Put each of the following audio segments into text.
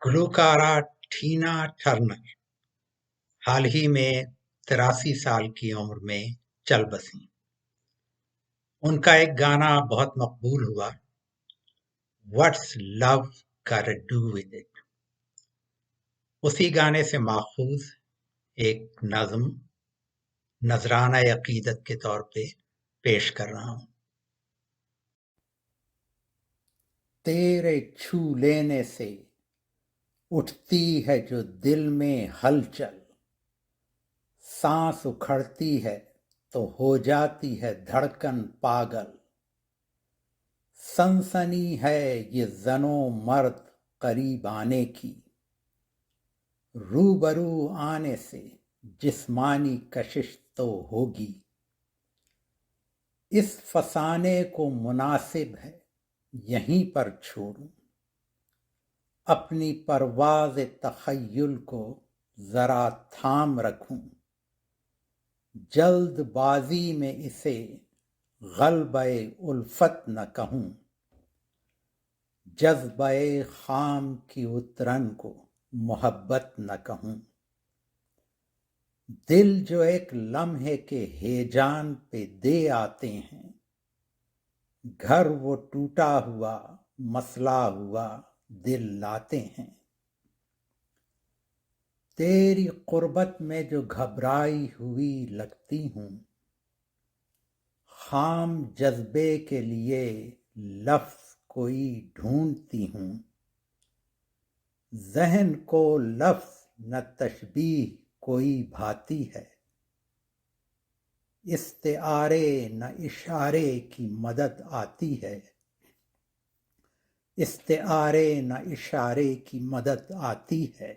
گلوکارہ ٹھینا ٹرنر حال ہی میں 83 سال کی عمر میں چل بسیں۔ ان کا ایک گانا بہت مقبول ہوا، "What's Love Gotta Do With It"۔ اسی گانے سے ماخوذ ایک نظم نذرانہ عقیدت کے طور پہ پیش کر رہا ہوں۔ تیرے چھو لینے سے اٹھتی ہے جو دل میں ہلچل، سانس اکھڑتی ہے تو ہو جاتی ہے دھڑکن پاگل، سنسنی ہے یہ زن و مرد قریب آنے کی، روبرو آنے سے جسمانی کشش تو ہوگی، اس فسانے کو مناسب ہے یہیں پر چھوڑوں، اپنی پرواز تخیل کو ذرا تھام رکھوں، جلد بازی میں اسے غلبہ الفت نہ کہوں، جذبہ خام کی اترن کو محبت نہ کہوں، دل جو ایک لمحے کے ہیجان پہ دے آتے ہیں، گھر وہ ٹوٹا ہوا مسئلہ ہوا دل لاتے ہیں، تیری قربت میں جو گھبرائی ہوئی لگتی ہوں، خام جذبے کے لیے لفظ کوئی ڈھونڈتی ہوں، ذہن کو لفظ نہ تشبیہ کوئی بھاتی ہے، استعارے نہ اشارے کی مدد آتی ہے، استعارے نہ اشارے کی مدد آتی ہے،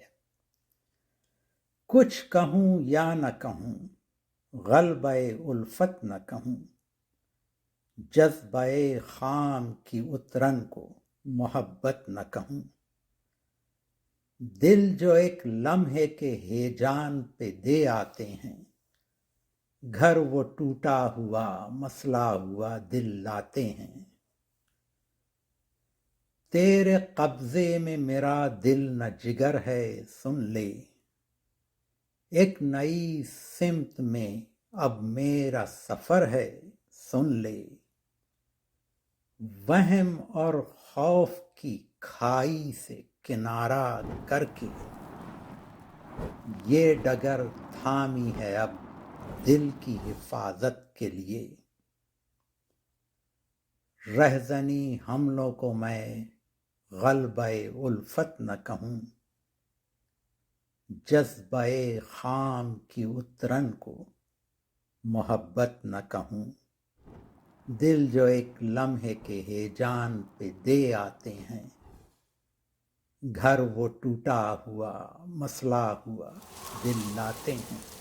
کچھ کہوں یا نہ کہوں غلبہ الفت نہ کہوں، جذبہ خام کی اترن کو محبت نہ کہوں، دل جو ایک لمحے کے ہیجان پہ دے آتے ہیں، گھر وہ ٹوٹا ہوا مسئلہ ہوا دل لاتے ہیں، تیرے قبضے میں میرا دل نہ جگر ہے سن لے، ایک نئی سمت میں اب میرا سفر ہے سن لے، وہم اور خوف کی کھائی سے کنارہ کر کے، یہ ڈگر تھامی ہے اب دل کی حفاظت کے لیے، رہزنی حملوں کو میں غلبہ الفت نہ کہوں، جذبہ خام کی اترن کو محبت نہ کہوں، دل جو ایک لمحے کے ہیجان پہ دے آتے ہیں، گھر وہ ٹوٹا ہوا مسئلہ ہوا دل لاتے ہیں۔